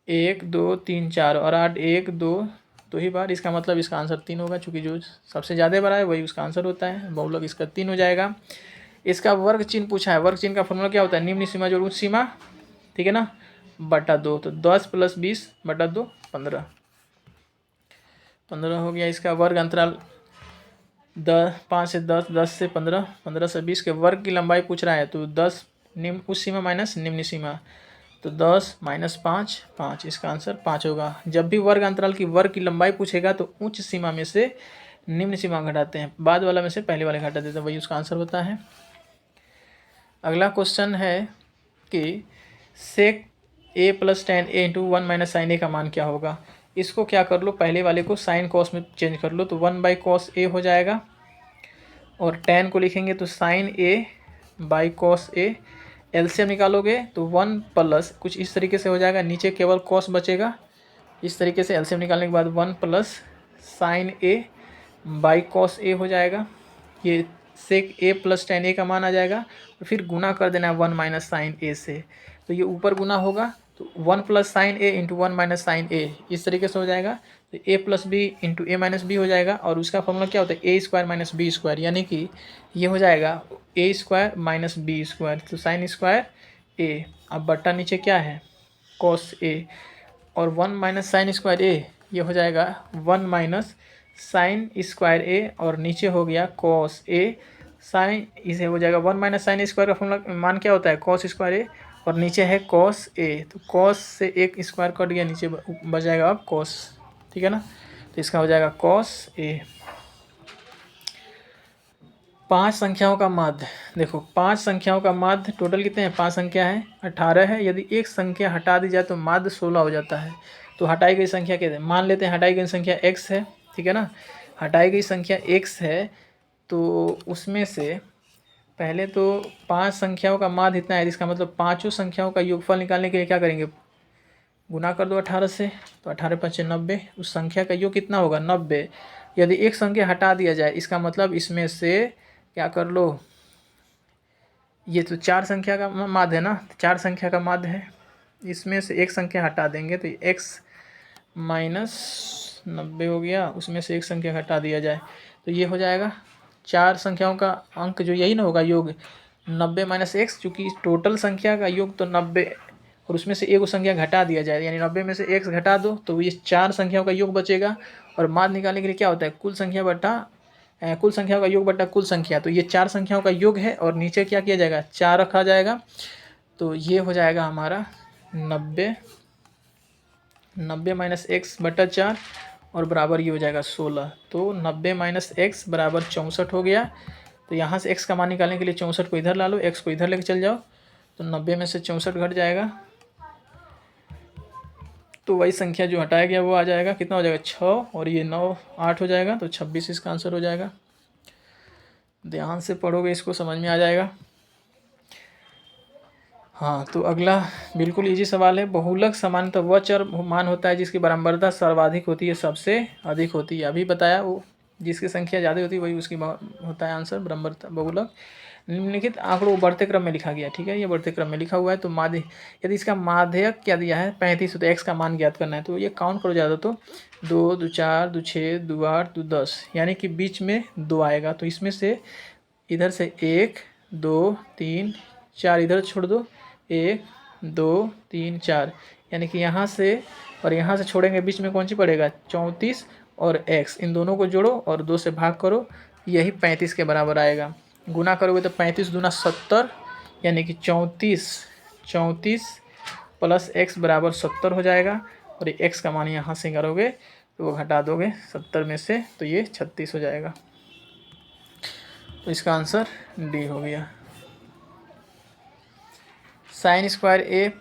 1 2 3 4 और 8 1 2 2 ही बार, इसका मतलब इसका आंसर 3 होगा, चूँकि जो सबसे ज़्यादा बार आया वही उसका आंसर होता है। बहुलक इसका 3 हो जाएगा। इसका वर्ग चिन्ह पूछा है, वर्ग चिन्ह का फॉर्मूला क्या होता है, निम्न सीमा जोड़ उच्च सीमा, ठीक है ना, बटा 2, तो 10 + 20 बटा 2 15 हो गया। इसका वर्ग अंतराल 5 से 10, 10 से 15, 15 से 20 के वर्ग की लंबाई पूछ रहा है, तो 10 निम्न उच्च सीमा माइनस निम्न सीमा, तो 10 - 5 5, इसका आंसर 5 होगा। जब भी वर्ग अंतराल की वर्ग की लंबाई पूछेगा तो उच्च सीमा में से निम्न सीमा घटाते हैं, बाद वाला में से पहले वाले घटा देते हैं, वही उसका आंसर होता है। अगला क्वेश्चन है कि सेक a + tan a × 1 - sin a का मान क्या होगा। इसको क्या कर लो, पहले वाले को साइन कॉस में चेंज कर लो, तो 1/cos a हो जाएगा और tan को लिखेंगे तो sin a by cos a। LCM निकालोगे तो 1 प्लस कुछ इस तरीके से हो जाएगा, नीचे केवल cos बचेगा। इस तरीके से एलसीएम निकालने के बाद 1 plus sin a by cos a हो जाएगा। ये sec a plus tan a का मान आ जाएगा, और फिर गुना कर देना है 1 माइनस साइन a से। तो ये ऊपर गुना होगा तो 1 plus sine a into 1 minus sine a इस तरीके से हो जाएगा। तो a plus B into A minus B हो जाएगा, और उसका फॉर्मूला क्या होता है A square minus B square, यानी कि ये हो जाएगा A square minus B square. तो साइन स्क्वायर a, अब बट्टा नीचे क्या है कॉस a, और 1 माइनस साइन स्क्वायर a ये हो जाएगा 1 माइनस साइन स्क्वायर a, और नीचे हो गया कॉस a साइन, इसे हो जाएगा 1 माइनस साइन स्क्वायर का फॉर्मूला मान क्या होता है कॉस स्क्वायर ए, और नीचे है कॉस ए। तो कॉस से एक स्क्वायर कट गया, नीचे बच जाएगा अब कॉस, ठीक है ना। तो इसका हो जाएगा कॉस ए। 5 संख्याओं का माध्य, देखो 5 संख्याओं का माध्य टोटल कितने हैं, 5 संख्या है 18 है। यदि एक संख्या हटा दी जाए तो माध्य 16 हो जाता है। तो हटाई गई संख्या कहते हैं, मान लेते हैं हटाई गई संख्या x है, ठीक है ना। हटाई गई संख्या x है, तो उसमें से पहले तो 5 संख्याओं का माध्य इतना है, इसका मतलब पाँचों संख्याओं का योगफल निकालने के लिए क्या करेंगे, गुना कर दो 18 से। तो 18 5 90, उस संख्या का योग कितना होगा 90। यदि एक संख्या हटा दिया जाए, इसका मतलब इसमें से क्या कर लो, ये तो 4 संख्या का माध्य है ना, 4 संख्या का माध्य है, इसमें से एक संख्या हटा देंगे तो x माइनस 90 हो गया, उसमें से एक संख्या हटा दिया जाए तो ये हो जाएगा 4 संख्याओं का अंक जो यही ना होगा योग 90 माइनस एक्स, चूँकि टोटल संख्या का योग तो 90 और उसमें से एक संख्या घटा दिया जाए, यानी 90 में से x घटा दो तो ये 4 संख्याओं का योग बचेगा। और माध्य निकालने के लिए क्या होता है कुल संख्या बटा कुल संख्याओं का योग बटा कुल संख्या, तो ये 4 संख्याओं का योग है और नीचे क्या किया जाएगा 4 रखा जाएगा। तो ये हो जाएगा हमारा 90 माइनस एक्स बटा 4 और बराबर ये हो जाएगा 16। तो 90 माइनस एक्स बराबर 64 हो गया। तो यहाँ से x का मान निकालने के लिए 64 को इधर ला लो, x को इधर लेके चल जाओ, तो 90 में से 64 घट जाएगा, तो वही संख्या जो हटाया गया वो आ जाएगा, कितना हो जाएगा 6 और ये 9 8 हो जाएगा, तो 26 इसका आंसर हो जाएगा। ध्यान से पढ़ोगे इसको समझ में आ जाएगा। हाँ, तो अगला बिल्कुल इजी सवाल है। बहुलक समानतः वह चर मान होता है जिसकी बराबरता सर्वाधिक होती है सबसे अधिक होती है। अभी बताया वो जिसकी संख्या ज़्यादा होती है वही उसकी होता है आंसर बराबरता बहुलक। निम्नलिखित आंकड़ों बढ़ते क्रम में लिखा गया, ठीक है, ये बढ़ते क्रम में लिखा हुआ है। तो माध्य, यदि इसका माध्यक क्या दिया है 35, तो x का मान ज्ञात करना है। तो ये काउंट करो ज़्यादा, तो 2 2 4 2 6 2 8 2 10, यानी कि बीच में 2 आएगा। तो इसमें से इधर से 1 2 3 4 इधर छोड़ दो, 1 2 3 4, यानी कि यहाँ से और यहाँ से छोड़ेंगे, बीच में कौन सी पड़ेगा 34 और x, इन दोनों को जोड़ो और 2 से भाग करो, यही 35 के बराबर आएगा। गुना करोगे तो 35 दूना 70, यानी कि 34 प्लस x बराबर 70 हो जाएगा। और ये x का मान यहाँ से करोगे तो वो घटा दोगे 70 में से, तो ये 36 हो जाएगा। तो इसका आंसर डी हो गया। Sine square A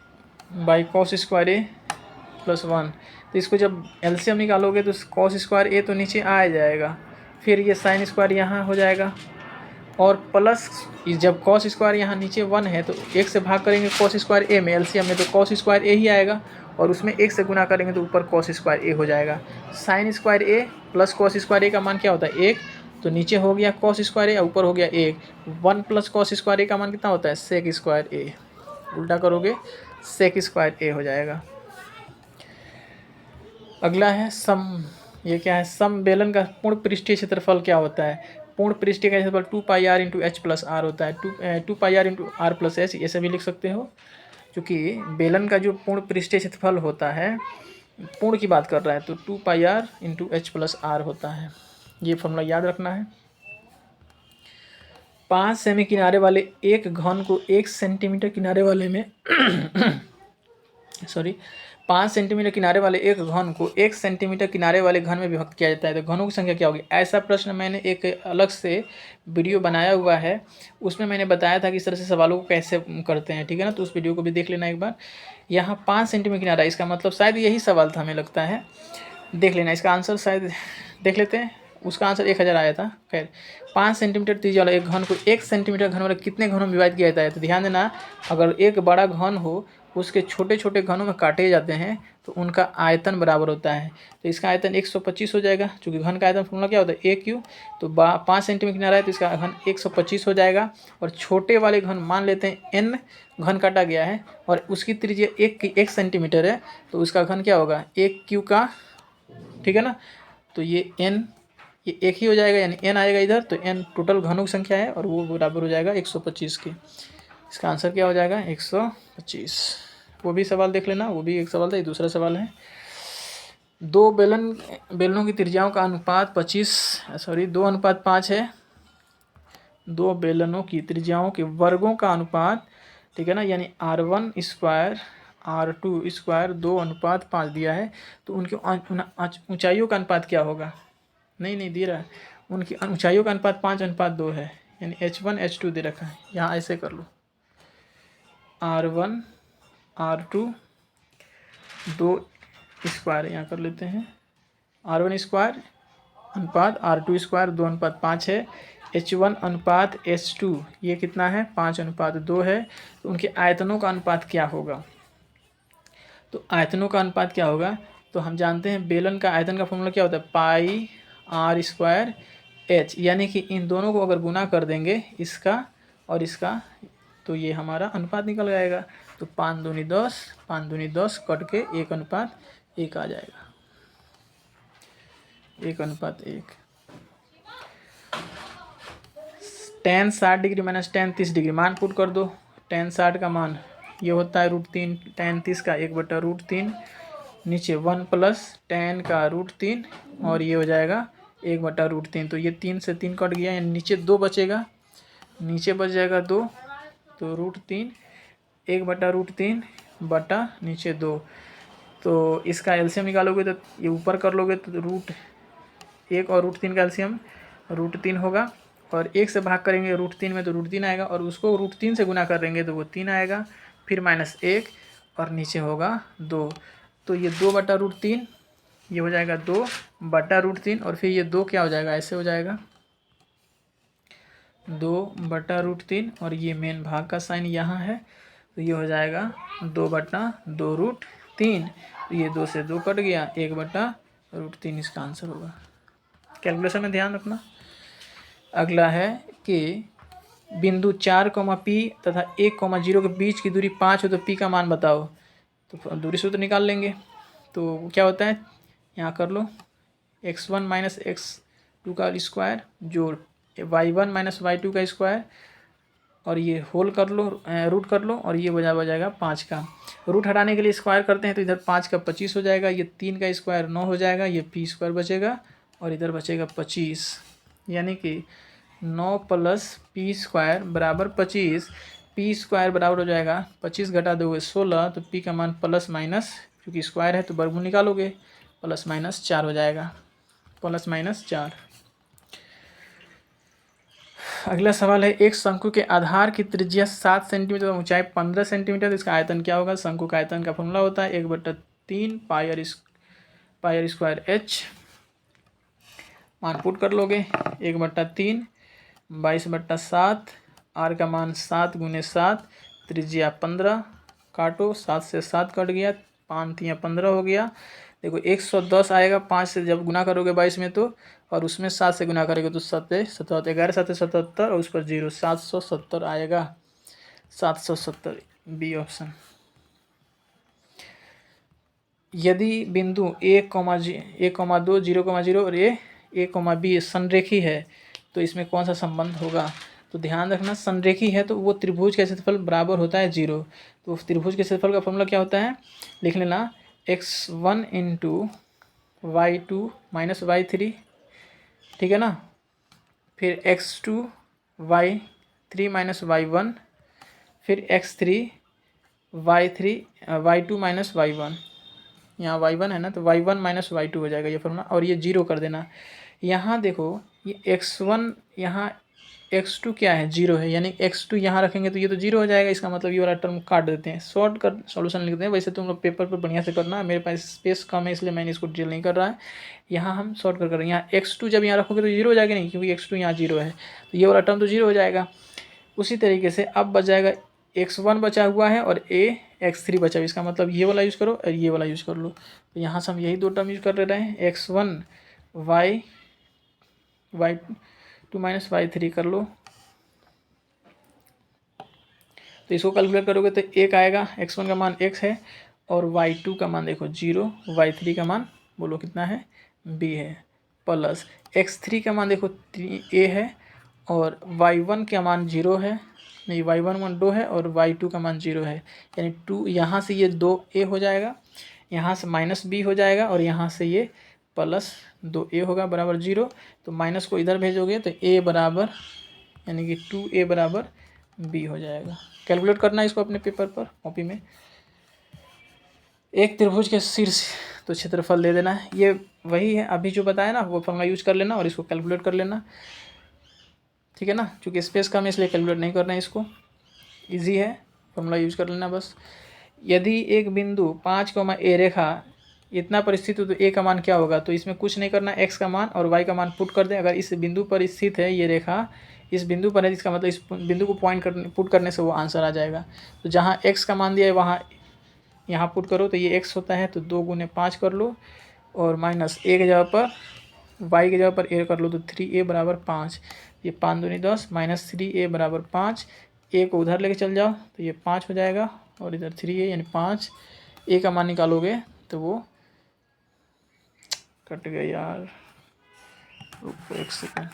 by cos square A plus 1, तो इसको जब एलसीएम निकालोगे तो कॉस स्क्वायर ए तो नीचे आ जाएगा, फिर ये साइन स्क्वायर यहाँ हो जाएगा, और प्लस जब कॉस स्क्वायर यहाँ नीचे 1 है तो 1 से भाग करेंगे कॉस स्क्वायर ए में एलसीएम में, तो कॉस स्क्वायर ए ही आएगा, और उसमें 1 से गुना करेंगे तो ऊपर कॉस स्क्वायर ए हो जाएगा। साइन स्क्वायर ए प्लस कॉस स्क्वायर ए का मान क्या होता है 1, तो नीचे हो गया कॉस स्क्वायर ए, ऊपर हो गया 1 प्लस कॉस स्क्वायर ए का मान कितना होता है सेक स्क्वायर ए, उल्टा करोगे सेक स्क्वायर ए हो जाएगा। अगला है सम, ये क्या है सम बेलन का पूर्ण पृष्ठीय क्षेत्रफल क्या होता है। पूर्ण पृष्ठीय का क्षेत्रफल 2 pi R into H plus R होता है। 2 pi R into R plus H ऐसे भी लिख सकते हो, क्योंकि बेलन का जो पूर्ण पृष्ठीय क्षेत्रफल होता है, पूर्ण की बात कर रहा है, तो 2 pi R into H plus R होता है। ये फॉर्मूला याद रखना है। 5 सेमी किनारे वाले एक घन को 1 सेंटीमीटर किनारे वाले में 5 सेंटीमीटर किनारे वाले एक घन को 1 सेंटीमीटर किनारे वाले घन में विभक्त किया जाता है, तो घनों की संख्या क्या होगी। ऐसा प्रश्न मैंने एक अलग से वीडियो बनाया हुआ है, उसमें मैंने बताया था कि इस तरह से सवालों को कैसे करते हैं, ठीक है ना, तो उस वीडियो को भी देख लेना एक बार। यहाँ 5 सेंटीमीटर किनारा, इसका मतलब शायद यही सवाल था, हमें लगता है, देख लेना इसका आंसर, शायद देख लेते हैं। उसका आंसर 1000 आया था। खैर 5 सेंटीमीटर त्रिज्या वाला एक घन को 1 सेंटीमीटर घन वाला कितने घनों में विभाजित किया जाता है? तो ध्यान देना, अगर एक बड़ा घन हो उसके छोटे छोटे घनों में काटे जाते हैं तो उनका आयतन बराबर होता है। तो इसका आयतन 125 हो जाएगा, चूँकि घन का आयतन फॉर्मूला क्या होता है ए क्यू। तो 5 सेंटीमीटर किनारा है तो इसका घन 125 हो जाएगा। और छोटे वाले घन मान लेते हैं एन घन काटा गया है और उसकी त्रिज्या 1 सेंटीमीटर है, तो उसका घन क्या होगा? 1 क्यू का, ठीक है ना। तो ये एन, ये एक ही हो जाएगा, यानी एन आएगा इधर, तो एन टोटल घनों की संख्या है और वो बराबर हो जाएगा 125 की। इसका आंसर क्या हो जाएगा? 125। वो भी सवाल देख लेना, वो भी एक सवाल था, ये दूसरा सवाल है। दो बेलनों की त्रिज्याओं का अनुपात 2:5 है। दो बेलनों की त्रिज्याओं के वर्गों का अनुपात, ठीक है ना, यानी R1 स्क्वायर R2 स्क्वायर 2:5 दिया है। तो उनकी ऊंचाइयों का अनुपात क्या होगा? नहीं दे रहा है। उनकी ऊंचाइयों का अनुपात 5:2 है, यानी H1 H2 दे रखा है। यहाँ ऐसे कर लो, R1 R2 2 स्क्वायर यहाँ कर लेते हैं, R1 स्क्वायर अनुपात R2 स्क्वायर 2:5 है। H1 अनुपात H2 ये कितना है? 5:2 है। तो उनके आयतनों का अनुपात क्या होगा? तो आयतनों का अनुपात क्या होगा? तो हम जानते हैं बेलन का आयतन का फॉर्मूला क्या होता है? पाई R स्क्वायर H, यानी कि इन दोनों को अगर गुना कर देंगे, इसका और इसका, तो ये हमारा अनुपात निकल जाएगा। तो 5 दूनी 10, 5 दूनी 10 कट के 1:1 आ जाएगा, 1:1। tan 60 degree minus tan 30 degree मान पुट कर दो। tan 60 का मान ये होता है √3, tan 30 का 1/√3, नीचे 1 प्लस tan का √3 और ये हो जाएगा 1/√3। तो ये 3 से 3 कट गया, यानी नीचे 2 बचेगा, नीचे बच जाएगा 2, तो √3 1/√3 बटा नीचे 2। तो इसका एलसीएम निकालोगे तो ये ऊपर कर लोगे तो √1 और √3 का एलसीएम √3 होगा, और 1 से भाग करेंगे √3 में तो √3 आएगा, और उसको √3 से गुना करेंगे तो वो 3 आएगा, फिर -1 और नीचे होगा 2। तो ये 2/√3 ये हो जाएगा 2/√3, और फिर ये 2 क्या हो जाएगा? ऐसे हो जाएगा 2/√3, और ये मेन भाग का साइन यहाँ है, तो ये हो जाएगा 2/2√3। तो ये 2 से 2 कट गया, 1/√3 इसका आंसर होगा। कैलकुलेशन में ध्यान रखना। अगला है कि बिंदु 4, P तथा 1, 0 के बीच की दूरी 5 हो तो P का मान बताओ। तो दूरी सूत्र निकाल लेंगे। तो क्या होता है, यहाँ कर लो, x1 माइनस x2 का स्क्वायर जोड़ y1 माइनस y2 का स्क्वायर, और ये होल कर लो, रूट कर लो, और ये हो जाएगा 5 का। रूट हटाने के लिए स्क्वायर करते हैं तो इधर 5 का 25 हो जाएगा, ये 3 का स्क्वायर 9 हो जाएगा, ये p स्क्वायर बचेगा और इधर बचेगा 25, यानी कि 9 प्लस p स्क्वायर बराबर 25। p स्क्वायर बराबर हो जाएगा 25 घटा दोगे 16, तो p का मान प्लस माइनस, क्योंकि स्क्वायर है तो वर्गमूल निकालोगे, +-4 हो जाएगा, +-4। अगला सवाल है, एक शंकु के आधार की त्रिज्या 7 सेंटीमीटर और ऊंचाई 15 सेंटीमीटर, इसका आयतन क्या होगा? शंकु का आयतन का फॉर्मूला होता है 1/3 पाई स्क्वायर h। मान पुट कर लोगे, 1/3 22/7, r का मान 7 × 7, त्रिज्या 15, काटो, 7 से 7 कट गया, 5 × 15 हो गया। देखो 110 आएगा 5 से जब गुना करोगे 22 में, तो और उसमें 7 से गुना करेंगे तो 77, 11 7 77 और उस पर 0, 770 आएगा, 770 बी ऑप्शन। यदि बिंदु 1,2 0,0 और A,B संरेखी है तो इसमें कौन सा संबंध होगा? तो ध्यान रखना, संरेखी है तो वो त्रिभुज का क्षेत्रफल बराबर होता है 0। तो त्रिभुज के क्षेत्रफल का फॉर्मूला क्या होता है? लिख लेना, x1 × y2 माइनस y3, ठीक है ना, फिर x2 y3 माइनस y1, फिर x3 y2 माइनस y1, यहाँ y1 है ना तो y1 माइनस y2 हो जाएगा ये फॉर्मूला, और ये 0 कर देना। यहाँ देखो ये x1 यहाँ x2 क्या है, 0 है, यानी x2 यहाँ रखेंगे तो ये तो 0 हो जाएगा। इसका मतलब ये वाला टर्म काट देते हैं, शॉर्ट कर सॉल्यूशन लिखते हैं। वैसे तुम लोग पेपर पर बढ़िया से करना, मेरे पास स्पेस कम है इसलिए मैंने इसको डिटेल नहीं कर रहा है। यहाँ हम शॉर्ट कर रहे हैं। यहाँ x2 जब यहाँ रखोगे तो 0 हो जाएगा, नहीं क्योंकि x2 यहाँ 0 है, तो ये वाला टर्म तो 0 हो जाएगा। उसी तरीके से अब बच जाएगा x1 बचा हुआ है और x3 बचा हुआ है। इसका मतलब ये वाला यूज़ करो और ये वाला यूज़ कर लो। तो यहाँ से हम यही दो टर्म यूज़ कर ले रहे हैं, x1 y2 माइनस y3 कर लो। तो इसको कैलकुलेट करोगे तो एक आएगा, x1 का मान x है और y2 का मान देखो 0, y3 का मान बोलो कितना है, b है, प्लस x3 का मान देखो a है और y1 का मान 0 है, नहीं y1 मान 2 है और y2 का मान 0 है, यानी 2 यहाँ से ये 2a हो जाएगा, यहाँ से माइनस b हो जाएगा और यहाँ से ये प्लस 2a होगा बराबर 0। तो माइनस को इधर भेजोगे तो a बराबर यानी कि 2a बराबर b हो जाएगा। कैलकुलेट करना है इसको अपने पेपर पर कॉपी में। एक त्रिभुज के शीर्ष तो क्षेत्रफल दे देना है, ये वही है अभी जो बताया ना, वो फॉर्मूला यूज कर लेना और इसको कैलकुलेट कर लेना, ठीक है ना। चूँकि स्पेस कम है इसलिए कैलकुलेट नहीं करना है इसको, इजी है, फॉर्मूला यूज कर लेना बस। यदि एक बिंदु 5, a रेखा इतना पर स्थित हो तो a का मान क्या होगा, तो इसमें कुछ नहीं करना, x का मान और y का मान पुट कर दें। अगर इस बिंदु पर स्थित है ये रेखा, इस बिंदु पर है, इसका मतलब इस बिंदु को पुट करने से वो आंसर आ जाएगा। तो जहाँ x का मान दिया है वहाँ यहाँ पुट करो तो ये x होता है, तो 2 गुने 5 कर लो और माइनस a की जगह पर y की जगह पर a कर लो तो 3a बराबर 5, ये 5 दूनी 10 माइनस 3a बराबर 5, a को उधर लेके चल जाओ तो ये 5 हो जाएगा और इधर 3a यानी 5, a का मान निकालोगे तो वो कट गया यार, रुको एक सेकंड।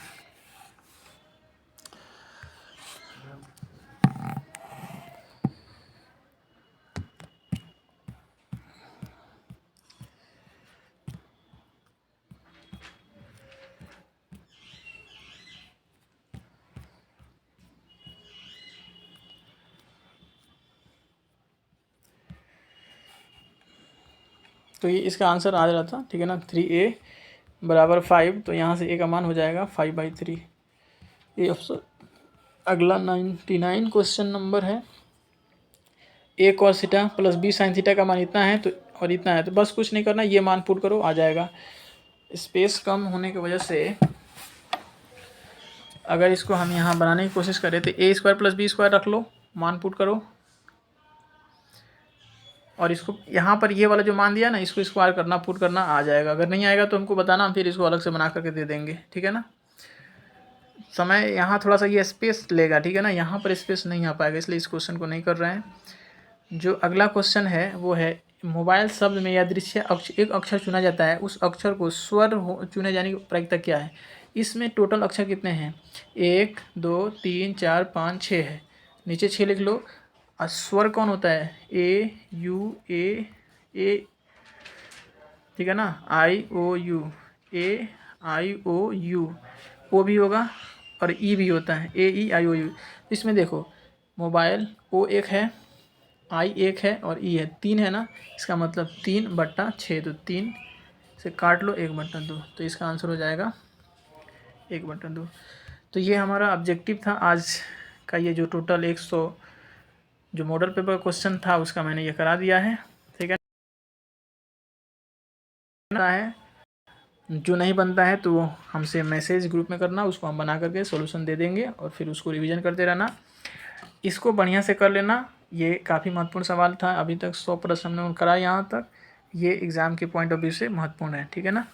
तो ये इसका आंसर आ रहा था, ठीक है ना, 3a बराबर 5, तो यहाँ से a का मान हो जाएगा 5/3, ये ऑप्शन। अगला 99 क्वेश्चन नंबर है, a cos theta plus b sin theta का मान इतना है तो और इतना है, तो बस कुछ नहीं करना, ये मान पुट करो आ जाएगा। स्पेस कम होने की वजह से अगर इसको हम यहाँ बनाने की कोशिश करें तो a² प्लस b² रख लो, मान पुट करो और इसको यहाँ पर ये वाला जो मान दिया ना इसको स्क्वायर करना, पुट करना, आ जाएगा। अगर नहीं आएगा तो हमको बताना, हम फिर इसको अलग से बना करके दे देंगे, ठीक है ना। समय यहाँ थोड़ा सा ये स्पेस लेगा, ठीक है ना, यहाँ पर स्पेस नहीं आ पाएगा इसलिए इस क्वेश्चन को नहीं कर रहे हैं। जो अगला क्वेश्चन है वो है, मोबाइल शब्द में यादृच्छिक एक अक्षर चुना जाता है, उस अक्षर को स्वर चुने जाने की प्रायिकता क्या है। इसमें टोटल अक्षर कितने हैं, 1 2 3 4 5 6 है, नीचे 6 लिख लो। और स्वर कौन होता है, ए यू ए, ठीक है ना, आई ओ you, A I O you, ओ भी होगा और ई भी होता है, ए ई आई ओ यू। इसमें देखो मोबाइल ओ एक है, आई एक है और ई है, 3 है ना, इसका मतलब 3/6, तो 3 से काट लो 1/2, तो इसका आंसर हो जाएगा 1/2। तो ये हमारा ऑब्जेक्टिव था आज का, ये जो टोटल 100 जो मॉडल पेपर क्वेश्चन था उसका मैंने ये करा दिया है, ठीक है। जो नहीं बनता है तो हमसे मैसेज ग्रुप में करना, उसको हम बना करके सॉल्यूशन दे देंगे और फिर उसको रिवीजन करते रहना, इसको बढ़िया से कर लेना। ये काफ़ी महत्वपूर्ण सवाल था, अभी तक 100 प्रश्न हमने कराया यहाँ तक, ये एग्ज़ाम के पॉइंट ऑफ व्यू से महत्वपूर्ण है, ठीक है ना।